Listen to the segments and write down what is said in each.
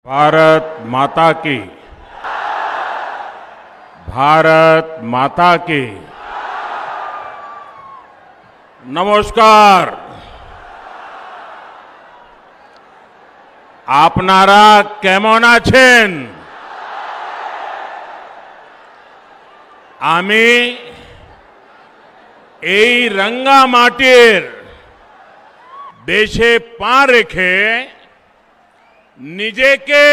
भारत माता की, भारत माता की। नमस्कार। आपनारा केमन आছেন? আমি এই রাঙ্গা মাটির দেশে পা রেখে নিজেকে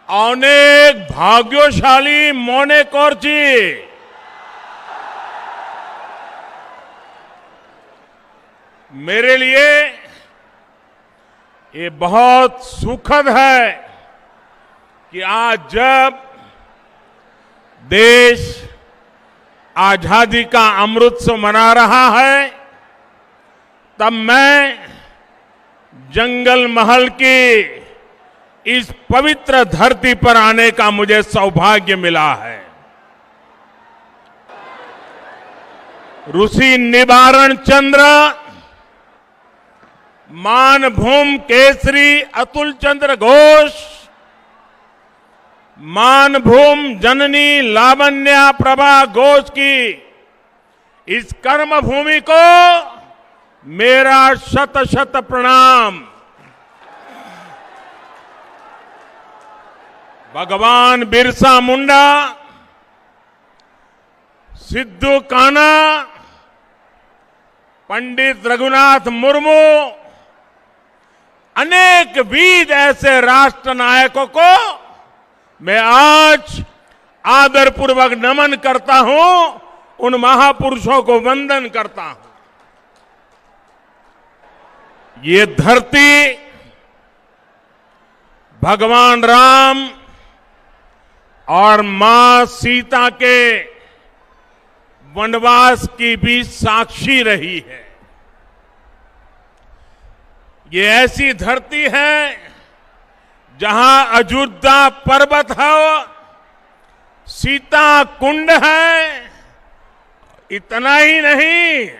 অনেক ভাগ্যশালী মনে করছি। मेरे लिए ये बहुत सुखद है कि आज जब देश आजादी का अमृतोत्सव मना रहा है, तब मैं जंगल महल की इस पवित्र धरती पर आने का मुझे सौभाग्य मिला है। ऋषि निवारण चंद्र, मानभूम केसरी अतुल चंद्र घोष, मानभूम जननी लावण्या प्रभा घोष की इस कर्म भूमि को मेरा शत शत प्रणाम। भगवान बिरसा मुंडा, सिद्धू कान्हा, पंडित रघुनाथ मुर्मू, अनेक वीर ऐसे राष्ट्र नायकों को मैं आज आदरपूर्वक नमन करता हूं, उन महापुरुषों को वंदन करता हूं। ये धरती भगवान राम और मां सीता के वनवास की भी साक्षी रही है। ये ऐसी धरती है जहां अयोध्या पर्वत है, सीता कुंड है। इतना ही नहीं,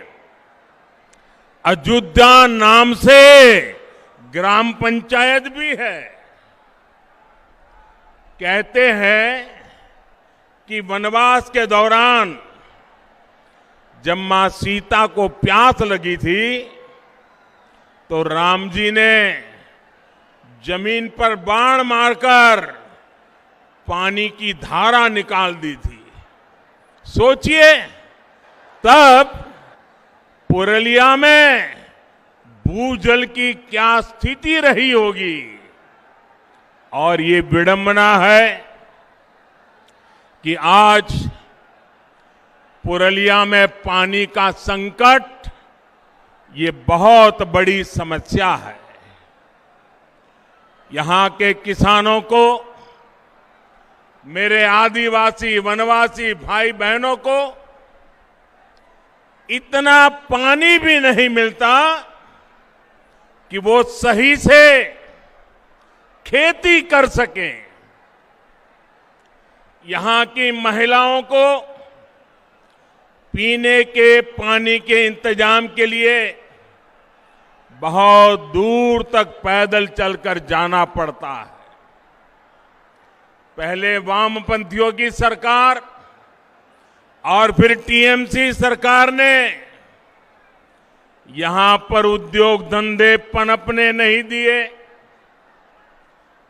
अयोध्या नाम से ग्राम पंचायत भी है। कहते हैं कि वनवास के दौरान जब मां सीता को प्यास लगी थी तो राम जी ने जमीन पर बाण मारकर पानी की धारा निकाल दी थी। सोचिए, तब पुरलिया में भूजल की क्या स्थिति रही होगी। और ये विडंबना है कि आज पुरलिया में पानी का संकट ये बहुत बड़ी समस्या है। यहां के किसानों को, मेरे आदिवासी वनवासी भाई बहनों को इतना पानी भी नहीं मिलता कि वो सही से खेती कर सकें। यहां की महिलाओं को पीने के पानी के इंतजाम के लिए बहुत दूर तक पैदल चलकर जाना पड़ता है। पहले वामपंथियों की सरकार और फिर टीएमसी सरकार ने यहां पर उद्योग धंधे पनपने नहीं दिए।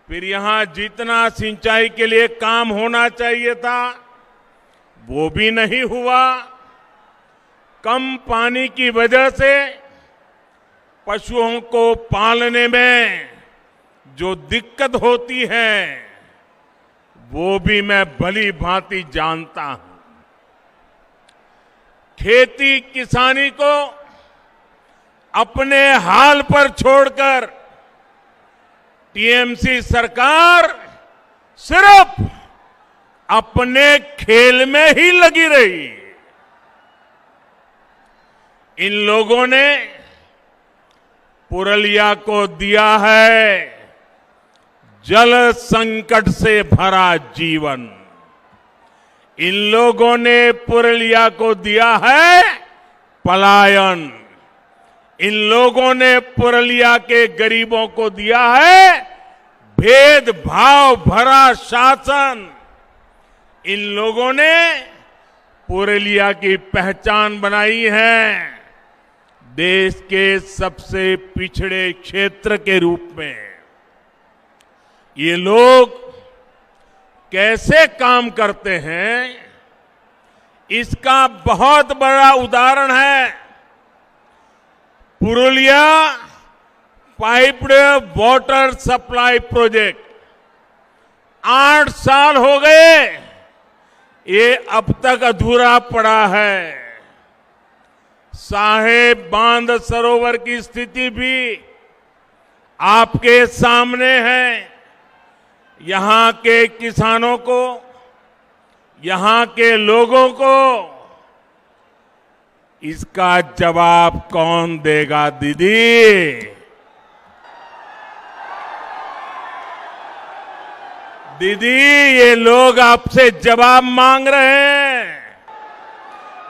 फिर यहां जितना सिंचाई के लिए काम होना चाहिए था वो भी नहीं हुआ। कम पानी की वजह से पशुओं को पालने में जो दिक्कत होती है वो भी मैं भली भांति जानता हूं। खेती किसानी को अपने हाल पर छोड़कर टीएमसी सरकार सिर्फ अपने खेल में ही लगी रही। इन लोगों ने पुरलिया को दिया है जल संकट से भरा जीवन। इन लोगों ने पुरलिया को दिया है पलायन। इन लोगों ने पुरलिया के गरीबों को दिया है भेदभाव भरा शासन, इन लोगों ने पुरुलिया की पहचान बनाई है देश के सबसे पिछड़े क्षेत्र के रूप में। ये लोग कैसे काम करते हैं, इसका बहुत बड़ा उदाहरण है Purulia piped water supply project. 8 साल हो गए, ये अब तक अधूरा पड़ा है। साहेब बांध सरोवर की स्थिति भी आपके सामने है। यहां के किसानों को, यहां के लोगों को इसका जवाब कौन देगा दीदी? दीदी, ये लोग आपसे जवाब मांग रहे हैं।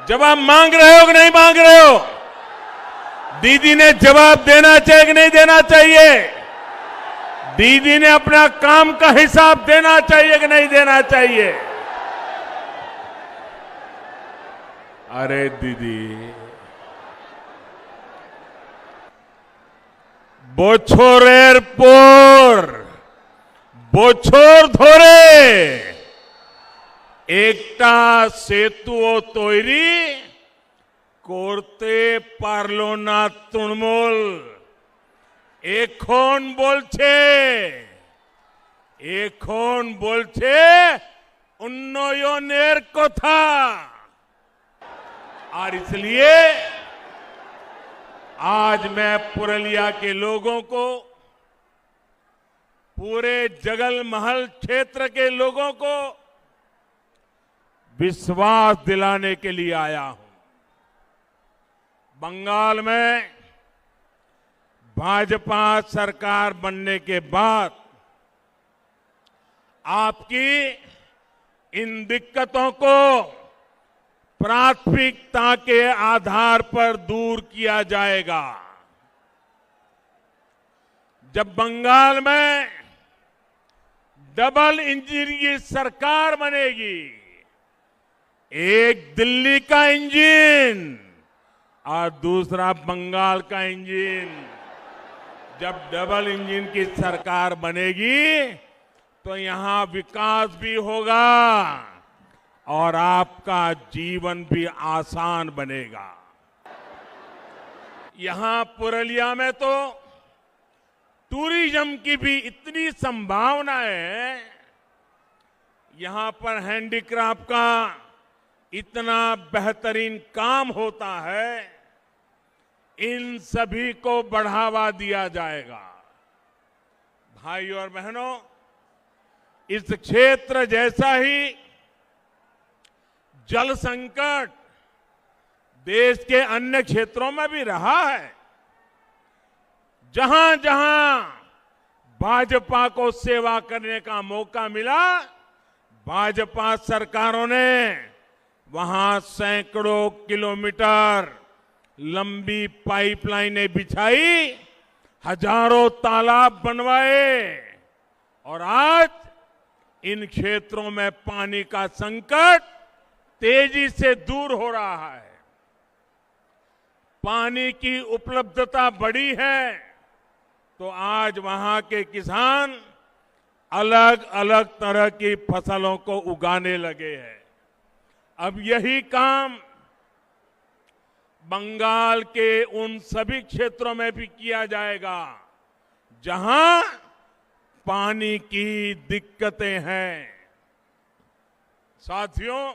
जवाब मांग रहे हो कि नहीं मांग रहे हो? दीदी ने जवाब देना चाहिए कि नहीं देना चाहिए? दीदी ने अपना काम का हिसाब देना चाहिए कि नहीं देना चाहिए? अरे दीदी, बोछोर एयरपोर्ट, बोछोर धोरे एकटा सेतुओ तैरी করতে পারলো না তৃণমূল। এখন বলছে উন্নয়নের কথা। और इसलिए आज मैं पुरुलिया के लोगों को, पूरे जगल महल क्षेत्र के लोगों को विश्वास दिलाने के लिए आया हूं। बंगाल में भाजपा सरकार बनने के बाद आपकी इन दिक्कतों को प्राथमिकता के आधार पर दूर किया जाएगा। जब बंगाल में डबल इंजन की सरकार बनेगी, एक दिल्ली का इंजन और दूसरा बंगाल का इंजन, जब डबल इंजन की सरकार बनेगी तो यहां विकास भी होगा और आपका जीवन भी आसान बनेगा। यहां पुरुलिया में तो टूरिज्म की भी इतनी संभावनाएं हैं। यहां पर हैंडीक्राफ्ट का इतना बेहतरीन काम होता है, इन सभी को बढ़ावा दिया जाएगा। भाई और बहनों, इस क्षेत्र जैसा ही जल संकट देश के अन्य क्षेत्रों में भी रहा है। जहां जहां भाजपा को सेवा करने का मौका मिला, भाजपा सरकारों ने वहां सैकड़ों किलोमीटर लंबी पाइपलाइनें बिछाई, हजारों तालाब बनवाए और आज इन क्षेत्रों में पानी का संकट तेजी से दूर हो रहा है। पानी की उपलब्धता बढ़ी है तो आज वहां के किसान अलग अलग तरह की फसलों को उगाने लगे हैं। अब यही काम बंगाल के उन सभी क्षेत्रों में भी किया जाएगा जहां पानी की दिक्कतें हैं। साथियों,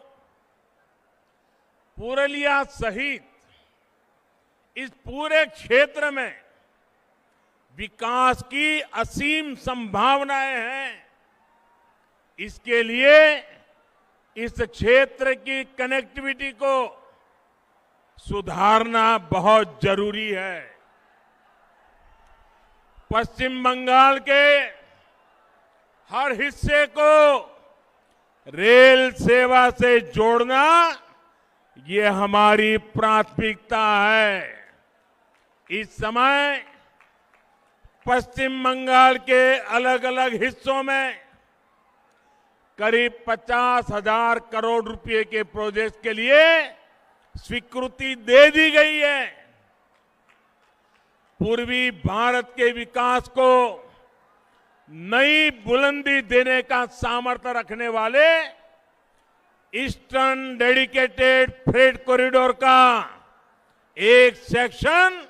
पुरुलिया सहित इस पूरे क्षेत्र में विकास की असीम संभावनाएं हैं। इसके लिए इस क्षेत्र की कनेक्टिविटी को सुधारना बहुत जरूरी है। पश्चिम बंगाल के हर हिस्से को रेल सेवा से जोड़ना ये हमारी प्राथमिकता है। इस समय पश्चिम बंगाल के अलग अलग हिस्सों में करीब 50,000 करोड़ रुपए के प्रोजेक्ट के लिए स्वीकृति दे दी गई है। पूर्वी भारत के विकास को नई बुलंदी देने का सामर्थ्य रखने वाले ईस्टर्न डेडिकेटेड फ्रेट कॉरिडोर का एक सेक्शन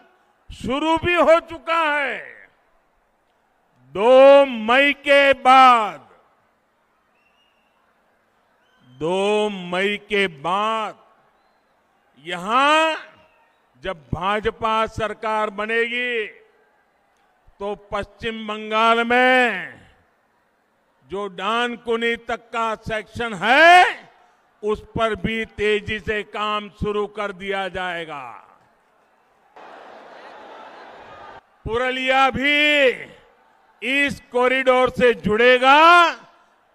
शुरू भी हो चुका है। 2 मई के बाद 2 मई के बाद यहां जब भाजपा सरकार बनेगी तो पश्चिम बंगाल में जो डानकुनी तक का सेक्शन है उस पर भी तेजी से काम शुरू कर दिया जाएगा। पुरलिया भी इस कॉरिडोर से जुड़ेगा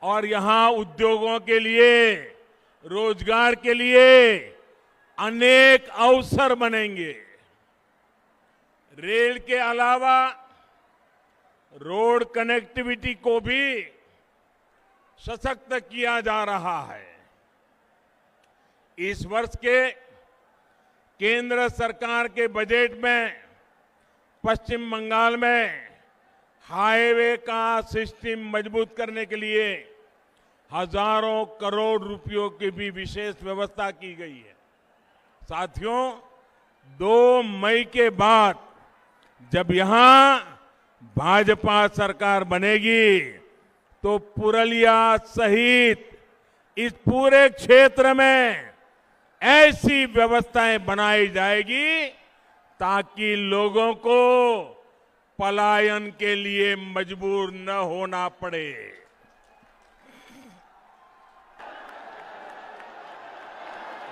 और यहां उद्योगों के लिए, रोजगार के लिए अनेक अवसर बनेंगे। रेल के अलावा रोड कनेक्टिविटी को भी सशक्त किया जा रहा है। इस वर्ष के केंद्र सरकार के बजट में पश्चिम बंगाल में हाईवे का सिस्टम मजबूत करने के लिए हजारों करोड़ रुपयों की भी विशेष व्यवस्था की गई है। साथियों, 2 मई के बाद जब यहां भाजपा सरकार बनेगी तो पुरलिया सहित इस पूरे क्षेत्र में ऐसी व्यवस्थाएं बनाई जाएगी ताकि लोगों को पलायन के लिए मजबूर न होना पड़े।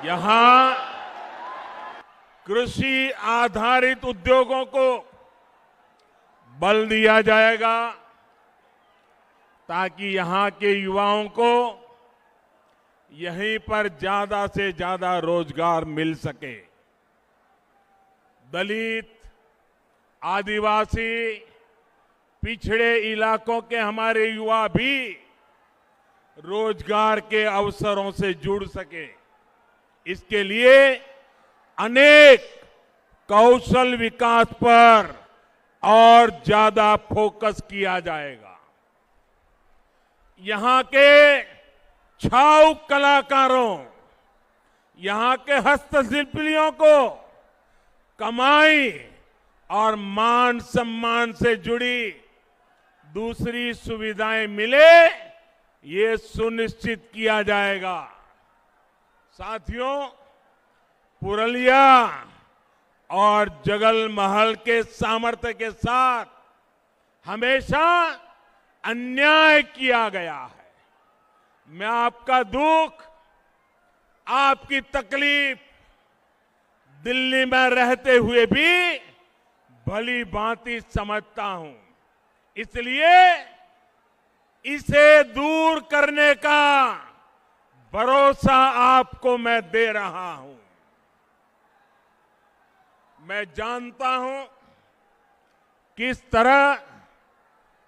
यहां कृषि आधारित उद्योगों को बल दिया जाएगा ताकि यहां के युवाओं को यहीं पर ज्यादा से ज्यादा रोजगार मिल सके। दलित, आदिवासी, पिछड़े इलाकों के हमारे युवा भी रोजगार के अवसरों से जुड़ सके, इसके लिए अनेक कौशल विकास पर और ज्यादा फोकस किया जाएगा। यहां के छाऊ कलाकारों, यहां के हस्तशिल्पियों को कमाई और मान सम्मान से जुड़ी दूसरी सुविधाएं मिले, ये सुनिश्चित किया जाएगा। साथियों, पुरलिया और जगलमहल के सामर्थ्य के साथ हमेशा अन्याय किया गया है। मैं आपका दुख, आपकी तकलीफ दिल्ली में रहते हुए भी भली भांति समझता हूं। इसलिए इसे दूर करने का भरोसा आपको मैं दे रहा हूं। मैं जानता हूं किस तरह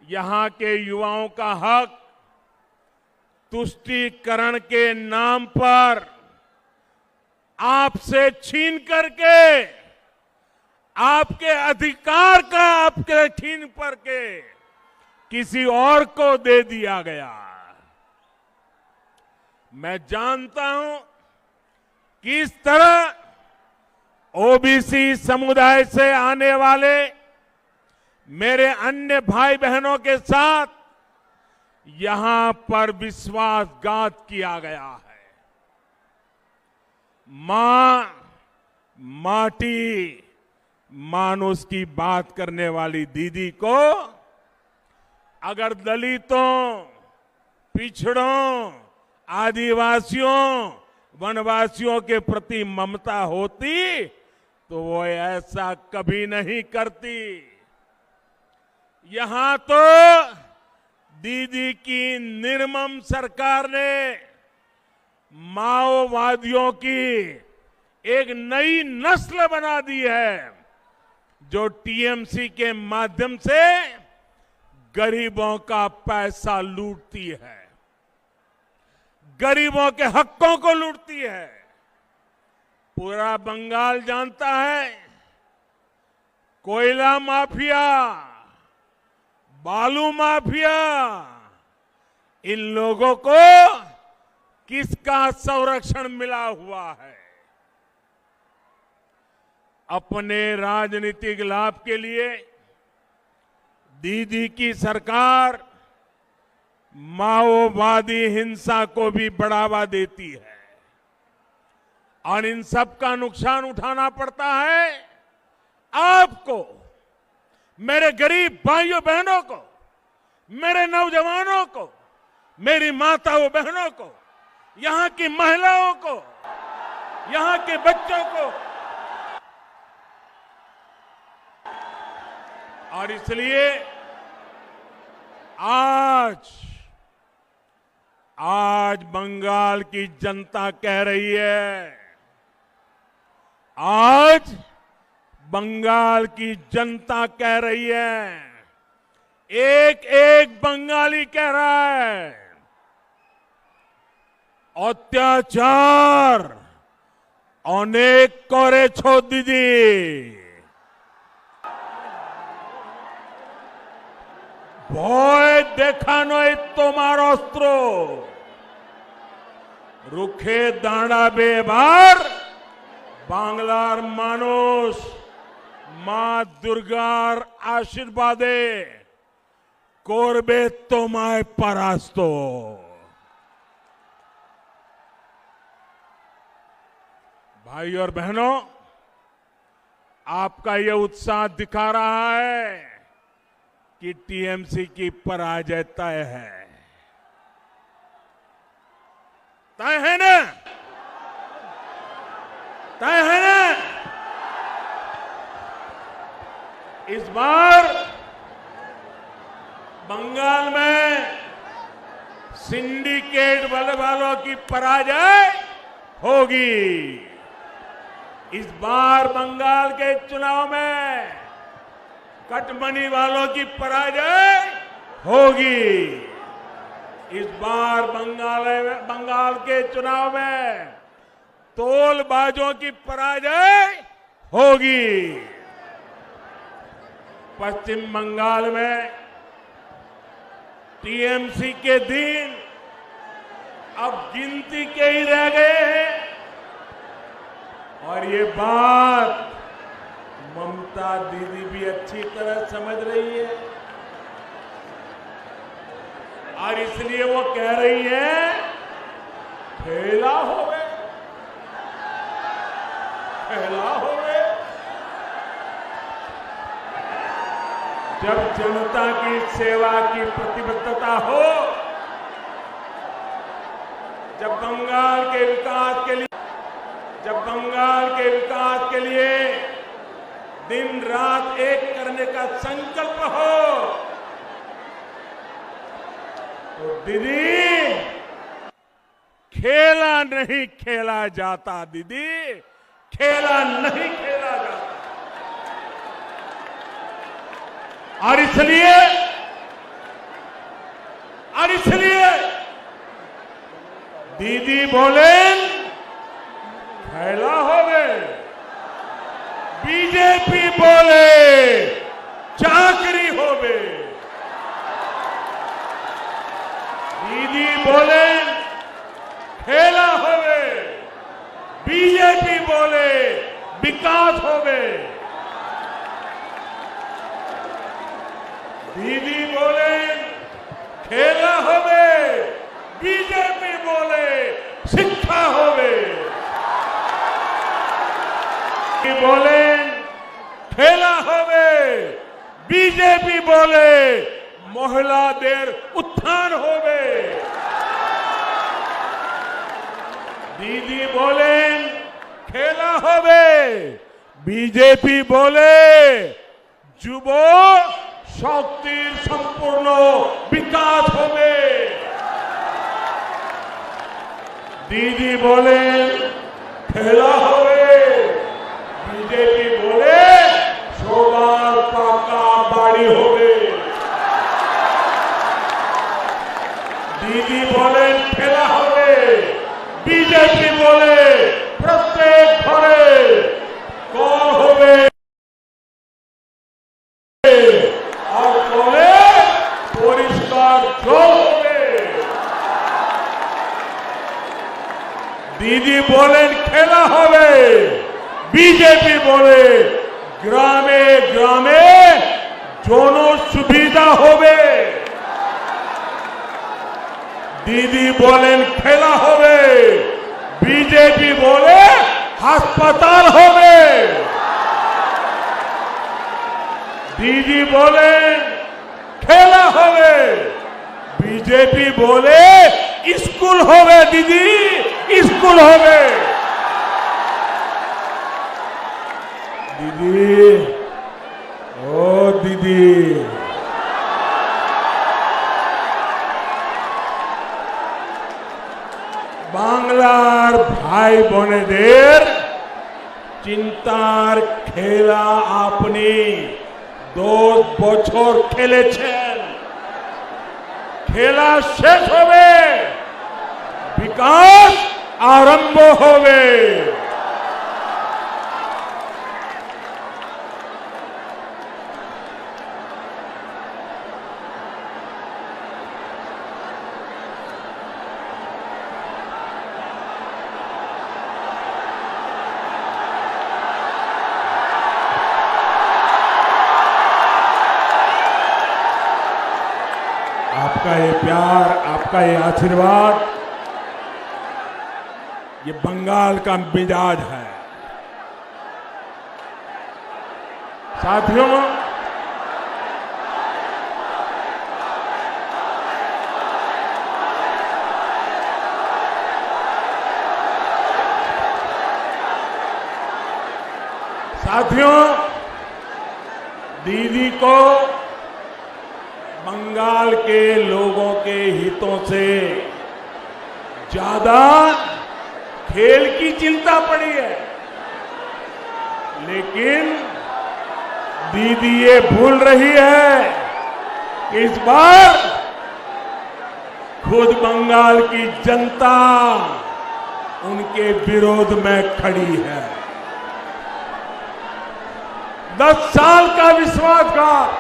यहां के युवाओं का हक तुष्टीकरण के नाम पर आपसे छीन करके, आपके अधिकार का आपके छीन करके किसी और को दे दिया गया। मैं जानता हूं किस तरह ओबीसी समुदाय से आने वाले मेरे अन्य भाई बहनों के साथ यहां पर विश्वासघात किया गया है। मां, माटी, मानुष की बात करने वाली दीदी को अगर दलितों, पिछड़ों, आदिवासियों, वनवासियों के प्रति ममता होती तो वो ऐसा कभी नहीं करती। यहां तो दीदी की निर्मम सरकार ने माओवादियों की एक नई नस्ल बना दी है जो टीएमसी के माध्यम से गरीबों का पैसा लूटती है, गरीबों के हकों को लूटती है। पूरा बंगाल जानता है, कोयला माफिया, बालू माफिया, इन लोगों को किसका संरक्षण मिला हुआ है। अपने राजनीतिक लाभ के लिए दीदी की सरकार माओवादी हिंसा को भी बढ़ावा देती है और इन सब का नुकसान उठाना पड़ता है आपको, मेरे गरीब भाइयों बहनों को, मेरे नौजवानों को, मेरी माताओं बहनों को, यहां की महिलाओं को, यहां के बच्चों को। और इसलिए आज बंगाल की जनता कह रही है, आज बंगाल की जनता कह रही है, एक एक बंगाली कह रहा है, अत्याचार अनेक करेछो दीदी, ভয় দেখানোই তোমার অস্ত্র, রুখে দাঁড়াবে এবার বাংলার মানুষ মা দুর্গার আশীর্বাদে, করবে তোমায় পরাস্ত। भाई और बहनों, आपका यह उत्साह दिखा रहा है कि टीएमसी की पराजय तय है। तय है ना? तय है ना? इस बार बंगाल में सिंडिकेट वालों की पराजय होगी। इस बार बंगाल के चुनाव में कटमनी वालों की पराजय होगी। इस बार बंगाल के चुनाव में तोलबाजों की पराजय होगी। पश्चिम बंगाल में टीएमसी के दिन अब गिनती के ही रह गए हैं और ये बात ममता दीदी भी अच्छी तरह समझ रही है और इसलिए वो कह रही है, खेला हो गए, खेला हो गए। जब जनता की सेवा की प्रतिबद्धता हो, जब बंगाल के विकास के लिए दिन रात एक करने का संकल्प हो, तो दीदी खेला नहीं खेला जाता, दीदी खेला नहीं खेला जाता। और इसलिए दीदी बोले, खेला हो गए। बीजेपी बोले, चाकरी हो गए। दीदी बोले, खेला हो गए। बीजेपी बोले, विकास हो गए। दीदी बोले, खेला हो गए। बीजेपी बोले, शिक्षा हो गए। बोले, खेला हो गए। बीजेपी बोले, महिलादेर उत्थान हो गए। दीदी बोले, खेला हो गए। बीजेपी बोले, যুব শক্তির সম্পূর্ণ বিকাশ হবে। दीदी बोले, खेला হবে। बीजेपी बोले, शोभा दीदी बोले खेला होवे, बीजेपी बोले प्रत्येक घरे कौन होवे और बोले परिष्कार जल होवे। दीदी बोले खेला होवे, बीजेपी बोले ग्रामे ग्रामे जोनो सुविधा होवे। दीदी बोले खेला होवे, बीजेपी बोले अस्पताल होवे। दीदी बोले खेला होवे, बीजेपी बोले स्कूल होवे। दीदी स्कूल होवे। दीदी ओ दीदी বাংলার ভাই বোনেদের চিন্তার খেলা আপনি 10 বছর খেলেছেন। খেলা শেষ হবে, বিকাশ আরম্ভ হবে। आपका ये प्यार, आपका ये आशीर्वाद, ये बंगाल का मिजाज है। साथियों, दीदी को बंगाल के लोगों के हितों से ज्यादा खेल की चिंता पड़ी है। लेकिन दीदी ये भूल रही है कि इस बार खुद बंगाल की जनता उनके विरोध में खड़ी है। 10 साल का विश्वासघात,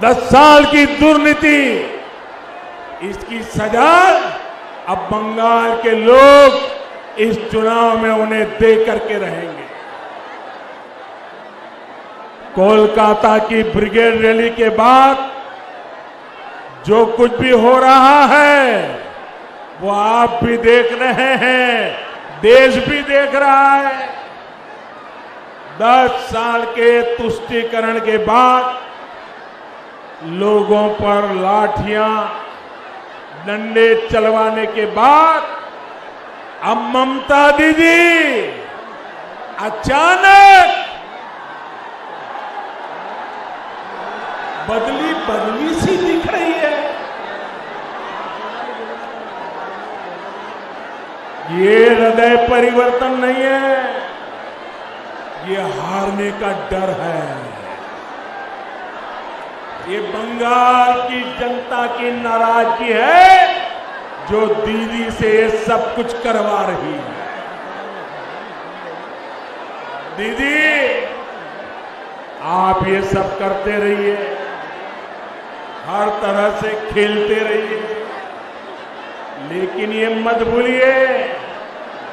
10 साल की दुर्नीति, इसकी सजा अब बंगाल के लोग इस चुनाव में उन्हें दे करके रहेंगे। कोलकाता की ब्रिगेड रैली के बाद जो कुछ भी हो रहा है वो आप भी देख रहे हैं, देश भी देख रहा है। 10 साल के तुष्टीकरण के बाद लोगों पर लाठियां डंडे चलवाने के बाद अब ममता दीदी अचानक बदली सी दिख रही है। ये हृदय परिवर्तन नहीं है, ये हारने का डर है। ये बंगाल की जनता की नाराजगी है जो दीदी से ये सब कुछ करवा रही है। दीदी आप ये सब करते रहिए, हर तरह से खेलते रहिए, लेकिन ये मत भूलिए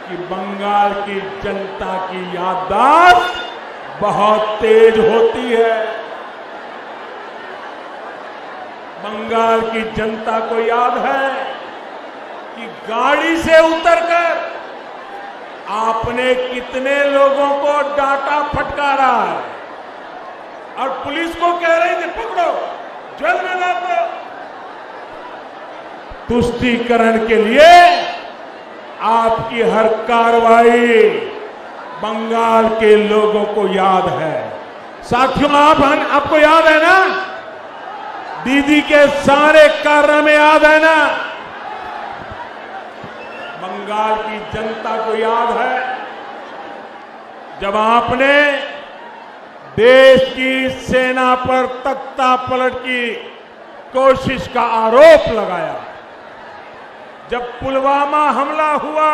कि बंगाल की जनता की याददाश्त बहुत तेज होती है। बंगाल की जनता को याद है कि गाड़ी से उतरकर आपने कितने लोगों को डांटा फटकारा है और पुलिस को कह रहे थे पकड़ो, जेल में डाल दो। तुष्टीकरण के लिए आपकी हर कार्रवाई बंगाल के लोगों को याद है। साथियों, आपको याद है ना, दीदी के सारे कारनामे याद है ना, बंगाल की जनता को याद है जब आपने देश की सेना पर तख्ता पलट की कोशिश का आरोप लगाया। जब पुलवामा हमला हुआ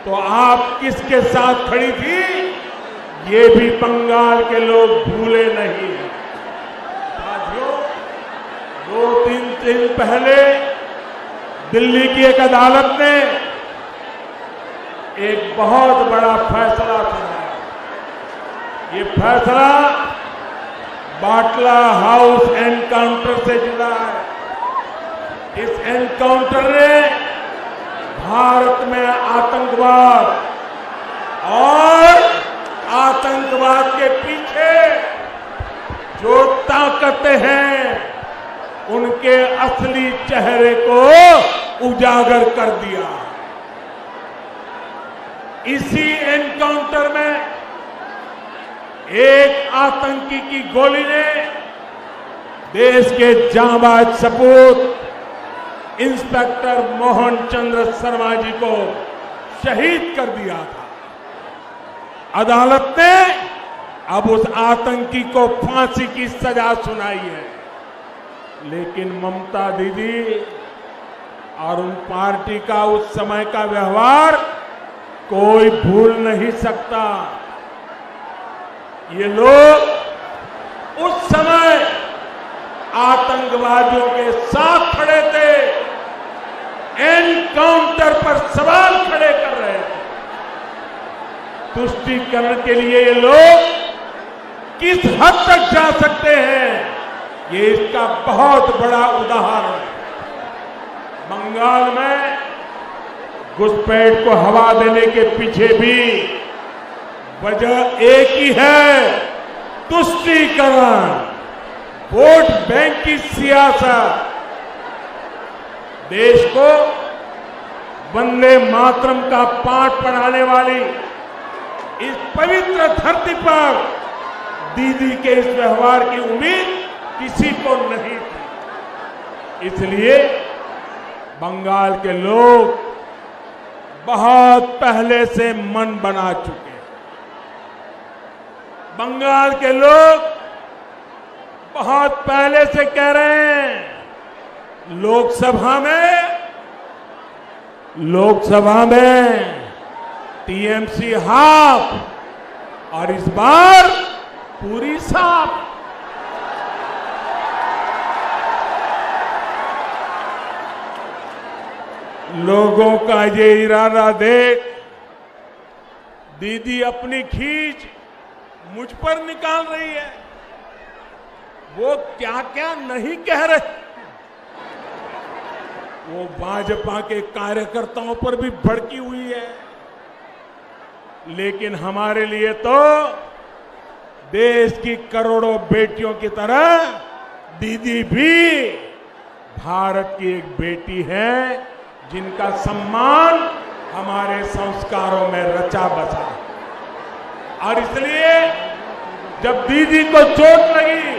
तो आप किसके साथ खड़ी थी, ये भी बंगाल के लोग भूले नहीं हैं। साथियों, 2-3 दिन पहले दिल्ली की एक अदालत ने एक बहुत बड़ा फैसला सुनाया। ये फैसला बाटला हाउस एनकाउंटर से जुड़ा है। इस एनकाउंटर ने भारत में आतंकवाद और आतंकवाद के पीछे जो ताकतें हैं उनके असली चेहरे को उजागर कर दिया। इसी एनकाउंटर में एक आतंकी की गोली ने देश के जांबाज सपूत इंस्पेक्टर मोहन चंद्र शर्मा जी को शहीद कर दिया था। अदालत ने अब उस आतंकी को फांसी की सजा सुनाई है, लेकिन ममता दीदी और उन पार्टी का उस समय का व्यवहार कोई भूल नहीं सकता। ये लोग उस समय आतंकवादियों के साथ खड़े थे, एनकाउंटर पर सवाल खड़े कर रहे थे। तुष्टीकरण के लिए ये लोग किस हद तक जा सकते हैं, ये इसका बहुत बड़ा उदाहरण है। बंगाल में घुसपैठ को हवा देने के पीछे भी वजह एक ही है, तुष्टीकरण, वोट बैंक की सियासत। देश को वंदे मातरम का पाठ पढ़ाने वाली इस पवित्र धरती पर दीदी के इस व्यवहार की उम्मीद किसी को नहीं थी। इसलिए बंगाल के लोग बहुत पहले से मन बना चुके हैं। बंगाल के लोग बहुत पहले से कह रहे हैं, लोकसभा में टीएमसी हाफ और इस बार पूरी साफ। लोगों का ये इरादा देख दीदी अपनी खींच मुझ पर निकाल रही है। वो क्या क्या नहीं कह रहे, वो भाजपा के कार्यकर्ताओं पर भी भड़की हुई है। लेकिन हमारे लिए तो देश की करोड़ों बेटियों की तरह दीदी भी भारत की एक बेटी है, जिनका सम्मान हमारे संस्कारों में रचा बसा। और इसलिए जब दीदी को चोट लगी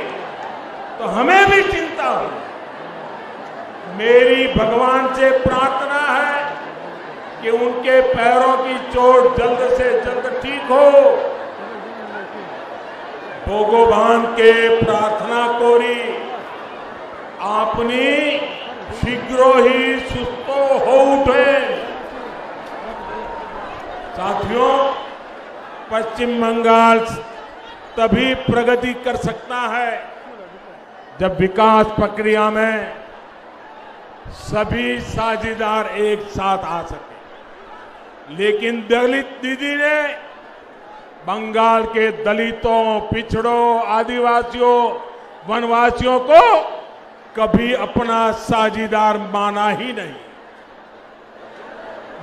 तो हमें भी चिंता हुई। मेरी भगवान से प्रार्थना है कि उनके पैरों की चोट जल्द से जल्द ठीक हो। भगवान के प्रार्थना कोरी आपनी शीघ्र ही सुस्थ हो उठे। साथियों, पश्चिम बंगाल तभी प्रगति कर सकता है जब विकास प्रक्रिया में सभी साझेदार एक साथ आ सके। लेकिन दलित दीदी ने बंगाल के दलितों, पिछड़ों, आदिवासियों, वनवासियों को कभी अपना साझेदार माना ही नहीं।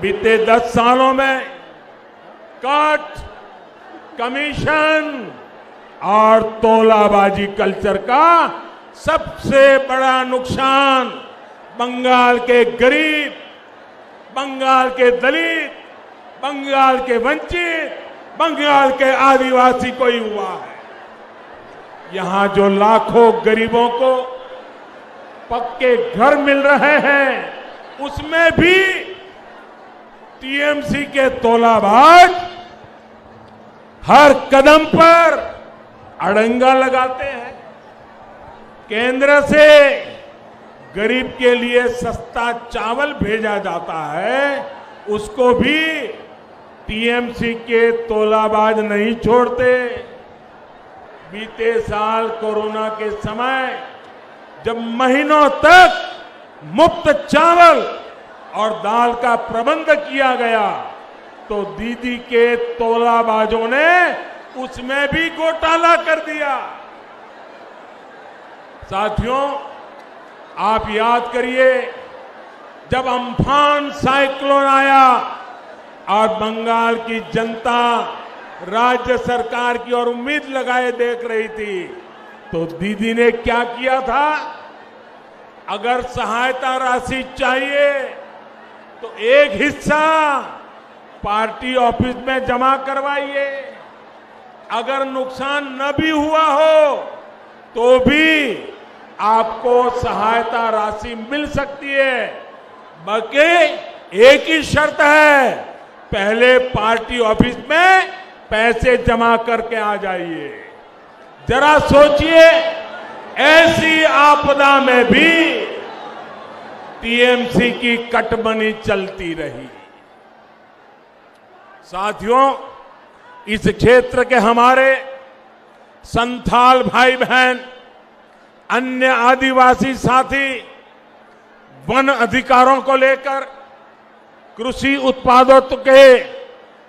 बीते 10 सालों में कट, कमीशन और तोलाबाजी कल्चर का सबसे बड़ा नुकसान बंगाल के गरीब, बंगाल के दलित, बंगाल के वंचित, बंगाल के आदिवासी को ही हुआ है। यहां जो लाखों गरीबों को पक्के घर मिल रहे हैं, उसमें भी टीएमसी के तोलाबाज हर कदम पर अड़ंगा लगाते हैं। केंद्र से गरीब के लिए सस्ता चावल भेजा जाता है, उसको भी टीएमसी के तोलाबाज नहीं छोड़ते। बीते साल कोरोना के समय जब महीनों तक मुफ्त चावल और दाल का प्रबंध किया गया, तो दीदी के तोलाबाजों ने उसमें भी घोटाला कर दिया। साथियों, आप याद करिए, जब अम्फान साइक्लोन आया और बंगाल की जनता राज्य सरकार की ओर उम्मीद लगाए देख रही थी, तो दीदी ने क्या किया था? अगर सहायता राशि चाहिए तो एक हिस्सा पार्टी ऑफिस में जमा करवाइए, अगर नुकसान न भी हुआ हो तो भी आपको सहायता राशि मिल सकती है। बल्कि एक ही शर्त है, पहले पार्टी ऑफिस में पैसे जमा करके आ जाइए। जरा सोचिए, ऐसी आपदा में भी टीएमसी की कटबनी चलती रही। साथियों, इस क्षेत्र के हमारे संथाल भाई बहन, अन्य आदिवासी साथी वन अधिकारों को लेकर, कृषि उत्पादों के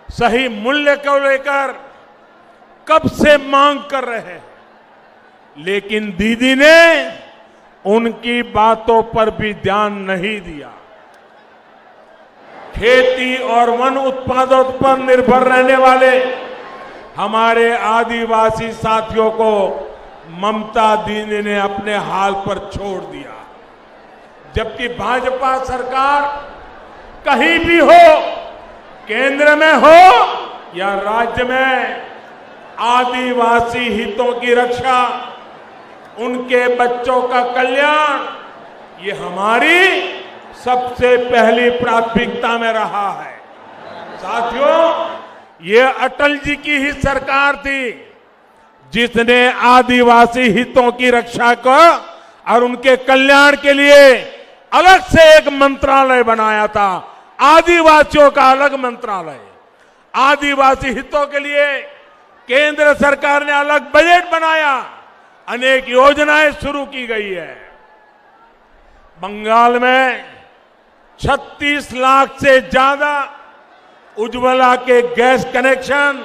सही मूल्य को लेकर कब से मांग कर रहे हैं, लेकिन दीदी ने उनकी बातों पर भी ध्यान नहीं दिया। खेती और वन उत्पादों पर निर्भर रहने वाले हमारे आदिवासी साथियों को ममता दीदी ने अपने हाल पर छोड़ दिया। जबकि भाजपा सरकार कहीं भी हो, केंद्र में हो या राज्य में, आदिवासी हितों की रक्षा, उनके बच्चों का कल्याण, ये हमारी सबसे पहली प्राथमिकता में रहा है। साथियों, ये अटल जी की ही सरकार थी जिसने आदिवासी हितों की रक्षा को और उनके कल्याण के लिए अलग से एक मंत्रालय बनाया था, आदिवासियों का अलग मंत्रालय। आदिवासी हितों के लिए केंद्र सरकार ने अलग बजट बनाया, अनेक योजनाएं शुरू की गई है। बंगाल में 36 लाख से ज्यादा उज्ज्वला के गैस कनेक्शन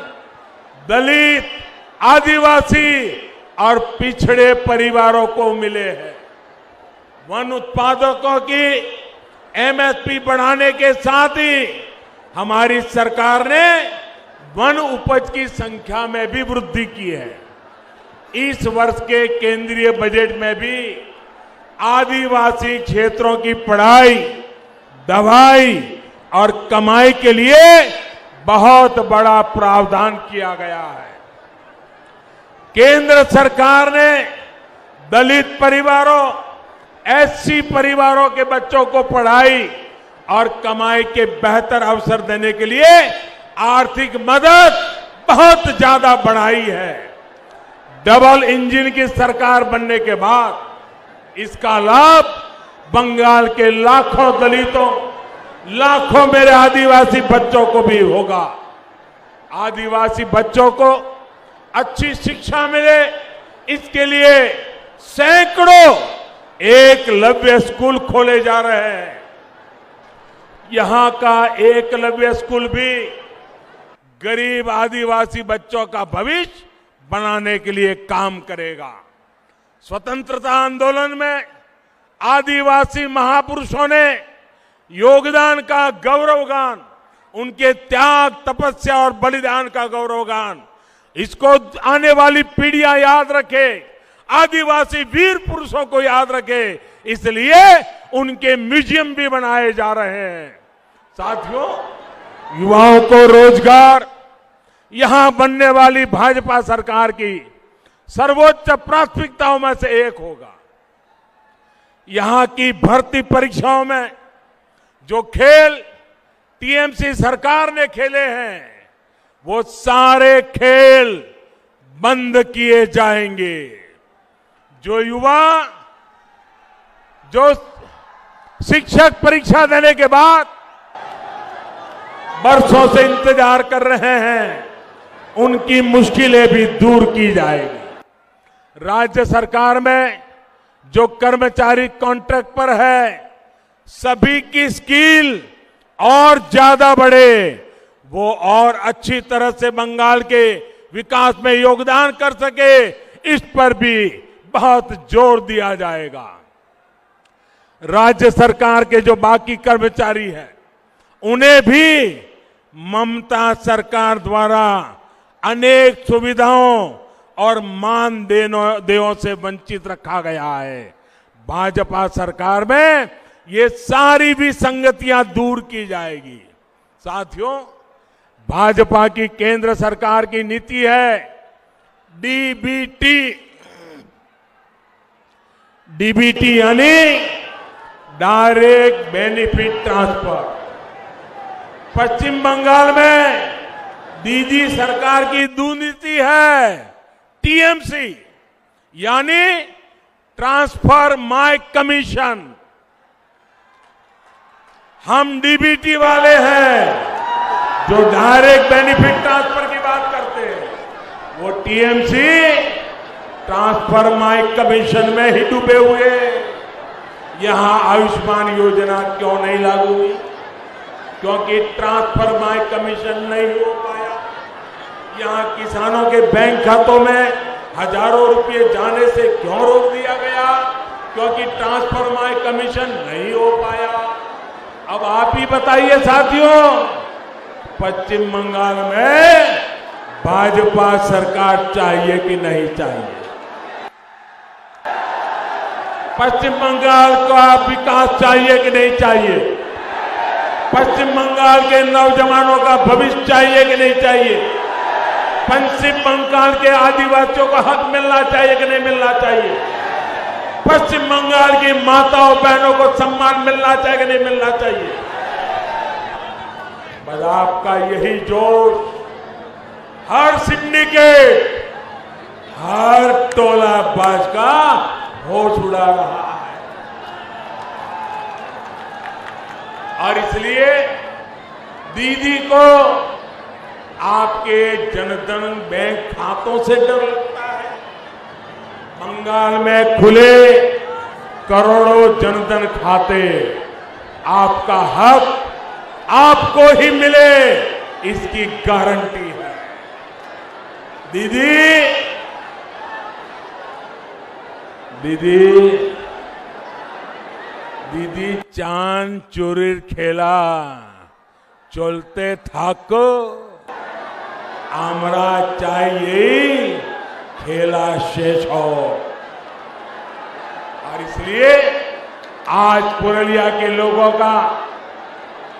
दलित, आदिवासी और पिछड़े परिवारों को मिले हैं। वन उत्पादकों की एमएसपी बढ़ाने के साथ ही हमारी सरकार ने वन उपज की संख्या में भी वृद्धि की है। इस वर्ष के केंद्रीय बजट में भी आदिवासी क्षेत्रों की पढ़ाई, दवाई और कमाई के लिए बहुत बड़ा प्रावधान किया गया है। केंद्र सरकार ने दलित परिवारों, एससी परिवारों के बच्चों को पढ़ाई और कमाई के बेहतर अवसर देने के लिए आर्थिक मदद बहुत ज्यादा बढ़ाई है। डबल इंजन की सरकार बनने के बाद इसका लाभ बंगाल के लाखों दलितों, लाखों मेरे आदिवासी बच्चों को भी होगा। आदिवासी बच्चों को अच्छी शिक्षा मिले, इसके लिए सैकड़ों एकलव्य स्कूल खोले जा रहे हैं। यहां का एकलव्य स्कूल भी गरीब आदिवासी बच्चों का भविष्य बनाने के लिए काम करेगा। स्वतंत्रता आंदोलन में आदिवासी महापुरुषों ने योगदान का गौरवगान, उनके त्याग, तपस्या और बलिदान का गौरवगान, इसको आने वाली पीढ़ियां याद रखे, आदिवासी वीर पुरुषों को याद रखे, इसलिए उनके म्यूजियम भी बनाए जा रहे हैं। साथियों, युवाओं को रोजगार यहां बनने वाली भाजपा सरकार की सर्वोच्च प्राथमिकताओं में से एक होगा। यहां की भर्ती परीक्षाओं में जो खेल टीएमसी सरकार ने खेले हैं, वो सारे खेल बंद किए जाएंगे। जो युवा जो शिक्षक परीक्षा देने के बाद बरसों से इंतजार कर रहे हैं, उनकी मुश्किलें भी दूर की जाएगी। राज्य सरकार में जो कर्मचारी कॉन्ट्रैक्ट पर है, सभी की स्किल और ज्यादा बढ़े, वो और अच्छी तरह से बंगाल के विकास में योगदान कर सके, इस पर भी बहुत जोर दिया जाएगा। राज्य सरकार के जो बाकी कर्मचारी हैं, उन्हें भी ममता सरकार द्वारा अनेक सुविधाओं और मानदेयों से वंचित रखा गया है। भाजपा सरकार में ये सारी भी संगतियां दूर की जाएगी। साथियों, भाजपा की केंद्र सरकार की नीति है डीबीटी यानी डायरेक्ट बेनिफिट ट्रांसफर। पश्चिम बंगाल में दीदी सरकार की दुनीति है टीएमसी यानी ट्रांसफर माय कमीशन। हम डीबीटी वाले हैं जो डायरेक्ट बेनिफिट ट्रांसफर की बात करते हैं, वो टीएमसी ट्रांसफर माय कमीशन में ही डूबे हुए। यहां आयुष्मान योजना क्यों नहीं लागू हुई? क्योंकि ट्रांसफर माय कमीशन नहीं हो पाया। यहां किसानों के बैंक खातों में हजारों रुपए जाने से क्यों रोक दिया गया? क्योंकि ट्रांसफर माय कमीशन नहीं हो पाया। अब आप ही बताइए साथियों, पश्चिम बंगाल में भाजपा सरकार चाहिए कि नहीं चाहिए? पश्चिम बंगाल का विकास चाहिए कि नहीं चाहिए? पश्चिम बंगाल के नौजवानों का भविष्य चाहिए कि नहीं चाहिए? पश्चिम बंगाल के आदिवासियों को हक मिलना चाहिए कि नहीं मिलना चाहिए? पश्चिम बंगाल की माताओं बहनों को सम्मान मिलना चाहिए कि नहीं मिलना चाहिए? बस आपका यही जोश हर सिंडिकेट, हर टोला बाज का होश उड़ा रहा है। और इसलिए दीदी को आपके जनधन बैंक खातों से डर लगता है। बंगाल में खुले करोड़ों जनधन खाते, आपका हक आपको ही मिले, इसकी गारंटी है। दीदी चांद चोरीर खेला चलते थाको, आमरा चाहिए खेला शेष हो। और इसलिए आज पुरुलिया के लोगों का,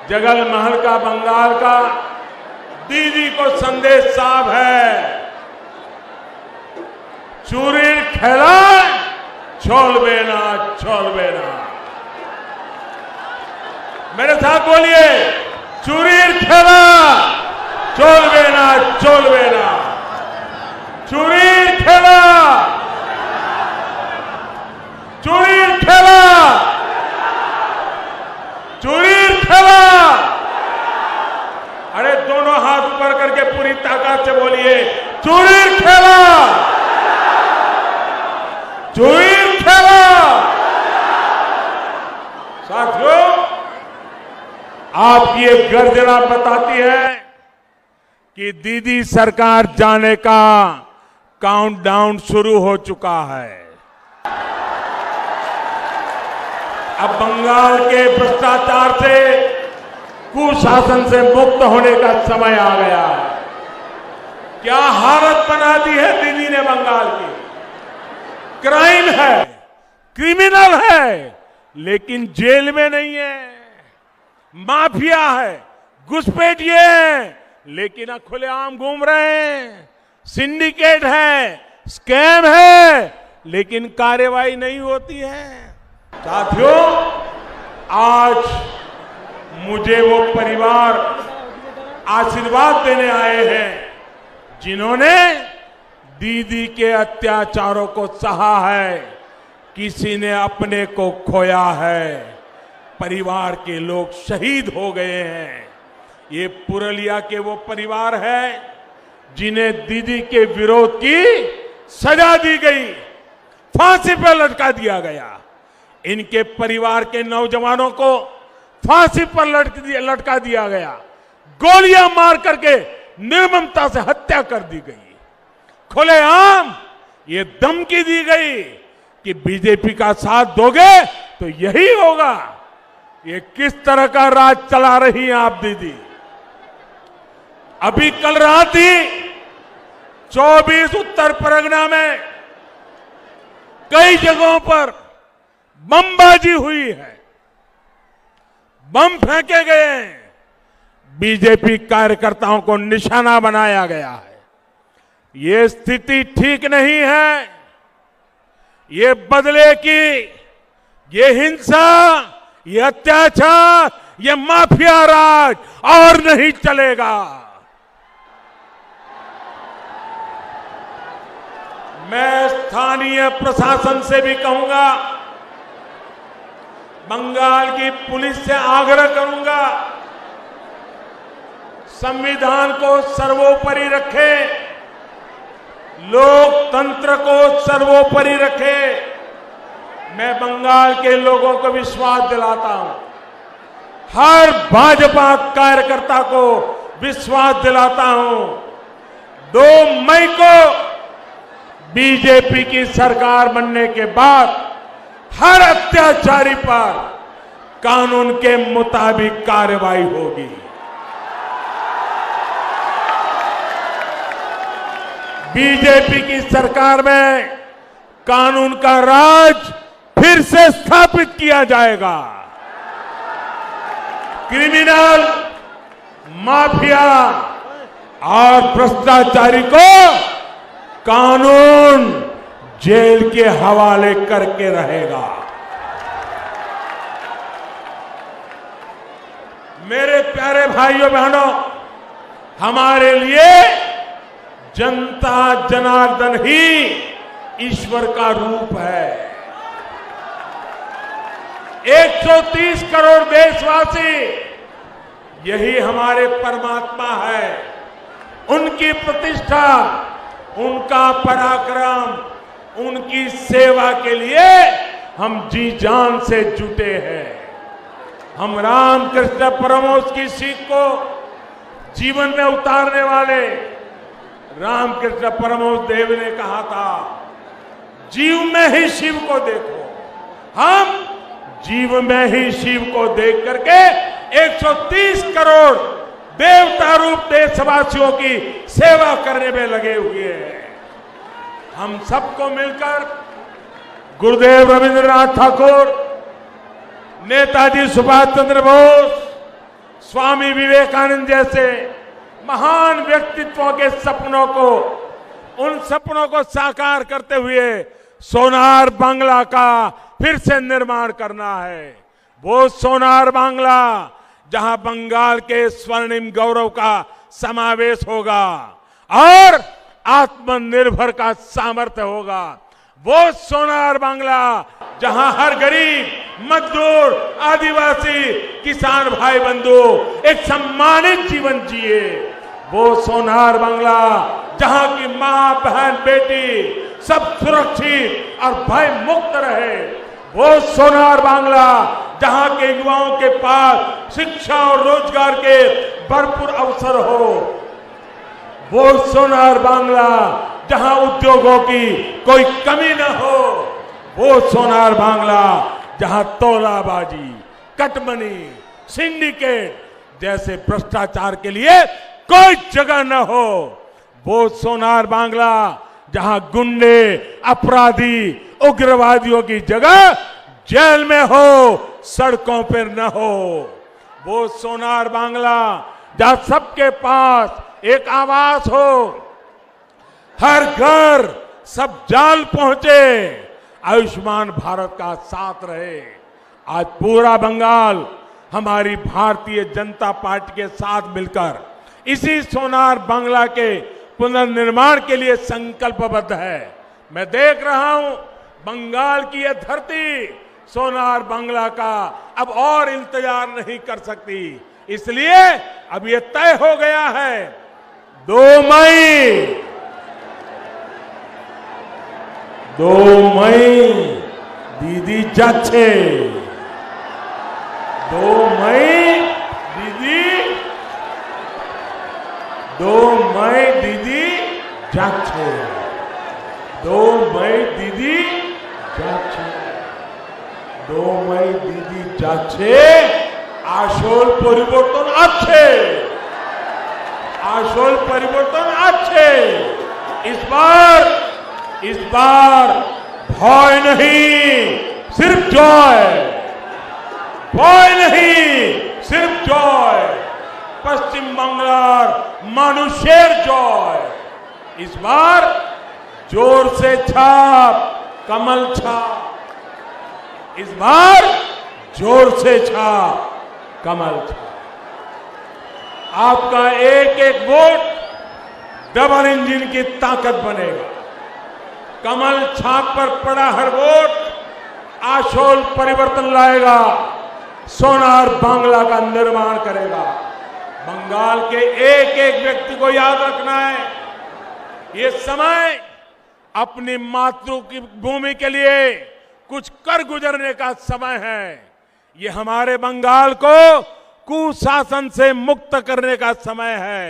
जगल महल का, बंगाल का दीदी को संदेश साफ है, चूरीर खेला छोड़बे ना, छोड़बे ना। मेरे साथ बोलिए, चूरीर खेला छोड़बे ना, छोड़बे ना। चूरीर खेला, चूरीर खेला, चूरीर खेला। अरे दोनों हाथ ऊपर करके पूरी ताकत से बोलिए, चूरीर खेला, चूरीर खेला। साथियों, आपकी एक गर्जना बताती है कि दीदी सरकार जाने का काउंटडाउन शुरू हो चुका है। अब बंगाल के भ्रष्टाचार से, कुशासन से मुक्त होने का समय आ गया है। क्या हालत बना दी है दीदी ने बंगाल की। क्राइम है, क्रिमिनल है, लेकिन जेल में नहीं है। माफिया है, घुसपैठिए हैं, लेकिन खुलेआम घूम रहे हैं। सिंडिकेट है, स्कैम है, लेकिन कार्रवाई नहीं होती है। साथियों, आज मुझे वो परिवार आशीर्वाद देने आए हैं जिन्होंने दीदी के अत्याचारों को सहा है। किसी ने अपने को खोया है, परिवार के लोग शहीद हो गए हैं। ये पुरुलिया के वो परिवार है जिन्हें दीदी के विरोध की सजा दी गई, फांसी पर लटका दिया गया। इनके परिवार के नौजवानों को फांसी पर लटका दिया गया, गोलियां मार करके निर्ममता से हत्या कर दी गई। खुलेआम ये धमकी दी गई कि बीजेपी का साथ दोगे तो यही होगा। ये किस तरह का राज चला रही हैं आप दीदी? अभी कल रात ही 24 उत्तर परगना में कई जगहों पर बमबाजी हुई है, बम फेंके गए हैं, बीजेपी कार्यकर्ताओं को निशाना बनाया गया है। ये स्थिति ठीक नहीं है। ये बदले की, ये हिंसा, ये अत्याचार, ये माफिया राज और नहीं चलेगा। मैं स्थानीय प्रशासन से भी कहूंगा, बंगाल की पुलिस से आग्रह करूंगा, संविधान को सर्वोपरि रखे, लोकतंत्र को सर्वोपरि रखे। मैं बंगाल के लोगों को विश्वास दिलाता हूं, हर भाजपा कार्यकर्ता को विश्वास दिलाता हूं, 2 मई को बीजेपी की सरकार बनने के बाद हर अत्याचारी पर कानून के मुताबिक कार्रवाई होगी। बीजेपी की सरकार में कानून का राज फिर से स्थापित किया जाएगा। क्रिमिनल, माफिया और भ्रष्टाचारी को कानून जेल के हवाले करके रहेगा। मेरे प्यारे भाइयों बहनों, हमारे लिए जनता जनार्दन ही ईश्वर का रूप है। 130 करोड़ देशवासी यही हमारे परमात्मा है। उनकी प्रतिष्ठा, उनका पराक्रम, उनकी सेवा के लिए हम जी जान से जुटे हैं। हम रामकृष्ण परमहंस की सीख को जीवन में उतारने वाले रामकृष्ण परमहंस देव ने कहा था, जीव में ही शिव को देखो। हम जीव में ही शिव को देख करके 130 करोड़ देवता रूप देशवासियों की सेवा करने में लगे हुए हैं। हम सबको मिलकर गुरुदेव रविंद्रनाथ ठाकुर, नेताजी सुभाष चंद्र बोस, स्वामी विवेकानंद जैसे महान व्यक्तित्वों के सपनों को, उन सपनों को साकार करते हुए सोनार बांग्ला का फिर से निर्माण करना है। वो सोनार बांग्ला जहां बंगाल के स्वर्णिम गौरव का समावेश होगा और आत्मनिर्भर का सामर्थ्य होगा। वो सोनार बांग्ला जहां हर गरीब, मजदूर, आदिवासी, किसान भाई बंधु एक सम्मानित जीवन जिए। वो सोनार बांग्ला जहां की मां, बहन, बेटी सब सुरक्षित और भय मुक्त रहे। वो सोनार बांग्ला जहां के युवाओं के पास शिक्षा और रोजगार के भरपूर अवसर हो। वो सोनार बांग्ला जहां उद्योगों की कोई कमी न हो। वो सोनार बांग्ला जहां तोलाबाजी, कटमनी, सिंडिकेट जैसे भ्रष्टाचार के लिए कोई जगह न हो। वो सोनार बांग्ला जहां गुंडे, अपराधी, उग्रवादियों की जगह जेल में हो, सड़कों पर न हो। वो सोनार बांग्ला जहां सबके पास एक आवास हो, हर घर सब जाल पहुंचे, आयुष्मान भारत का साथ रहे। आज पूरा बंगाल हमारी भारतीय जनता पार्टी के साथ मिलकर इसी सोनार बांग्ला के पुनर्निर्माण के लिए संकल्पबद्ध है। मैं देख रहा हूं बंगाल की यह धरती सोनार बांग्ला का अब और इंतजार नहीं कर सकती। इसलिए अब यह तय हो गया है 2 मई दीदी जाच्छे 2 मई दीदी 2 मई दीदी जाच्छे 2 मई दीदी जाच्छे 2 मई दीदी যাচ্ছে আসল পরিবর্তন আছে আসল পরিবর্তন আছে इस बार भय नहीं सिर्फ जॉय भय नहीं सिर्फ जॉय पश्चिम बांग्लार मानुषेर जॉय इस बार जोर से छाप कमल छाप इस बार जोर से छाप कमल छाप आपका एक एक वोट डबल इंजन की ताकत बनेगा कमल छाप पर पड़ा हर वोट आशोल परिवर्तन लाएगा सोनार बांग्ला का निर्माण करेगा बंगाल के एक एक व्यक्ति को याद रखना है ये समय अपनी मातृभूमि के लिए कुछ कर गुजरने का समय है ये हमारे बंगाल को कुशासन से मुक्त करने का समय है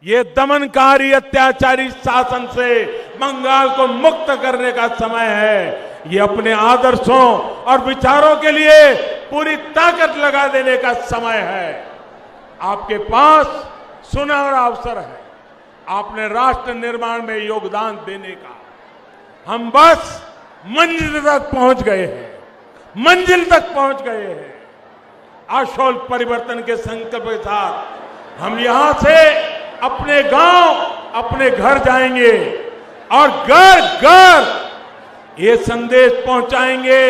ये दमनकारी अत्याचारी शासन से बंगाल को मुक्त करने का समय है ये अपने आदर्शों और विचारों के लिए पूरी ताकत लगा देने का समय है आपके पास सुनहरा अवसर है आपने राष्ट्र निर्माण में योगदान देने का हम बस मंजिल तक पहुंच गए हैं मंजिल तक पहुंच गए हैं आशोल परिवर्तन के संकल्प के साथ हम यहां से अपने गांव अपने घर जाएंगे और घर घर ये संदेश पहुंचाएंगे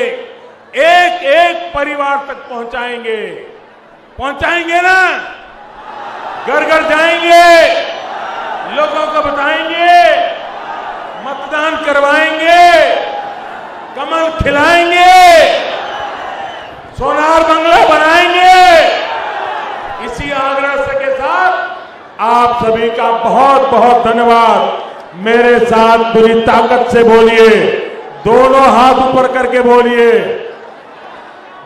एक एक परिवार तक पहुंचाएंगे ना घर घर जाएंगे लोगों को बताएंगे मतदान करवाएंगे कमल खिलाएंगे सोनार बांग्ला बनाएंगे इसी आग्रह के साथ आप सभी का बहुत बहुत धन्यवाद मेरे साथ पूरी ताकत से बोलिए दोनों हाथ ऊपर करके बोलिए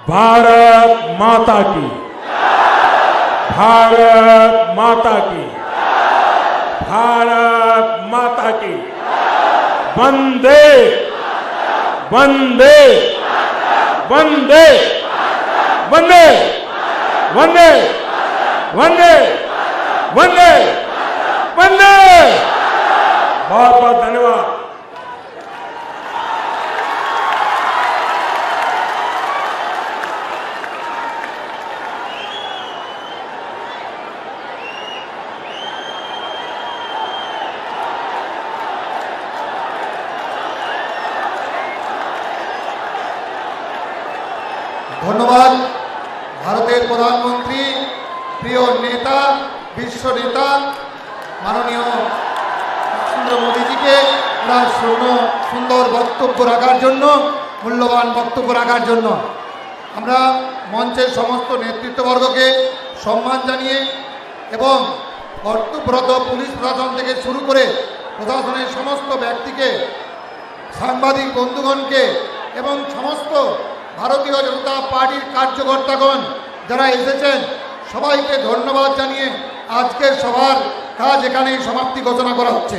भारत माता की भारत माता की भारत माता की वंदे वंदे वंदे वंदे वंदे वंदे वंदे वंदे बहुत बहुत धन्यवाद धन्यवाद भारतेर प्रधानमंत्री प्रिय नेता विश्व नेता माननीय नरेंद्र मोदी जी के सुंदर बक्तव्य रखार जन्य मूल्यवान बक्तव्य रखार जन्य আমরা মঞ্চের সমস্ত নেতৃত্ববর্গকে সম্মান জানিয়ে এবং কর্তব্যরত পুলিশ প্রশাসন থেকে শুরু করে প্রশাসনের সমস্ত ব্যক্তিকে সাংবাদিক বন্ধুগণকে এবং সমস্ত ভারতীয় জনতা পার্টির কার্যকর্তাগণ যারা এসেছেন সবাইকে ধন্যবাদ জানিয়ে আজকের সভার কাজ এখানেই সমাপ্তি ঘোষণা করা হচ্ছে।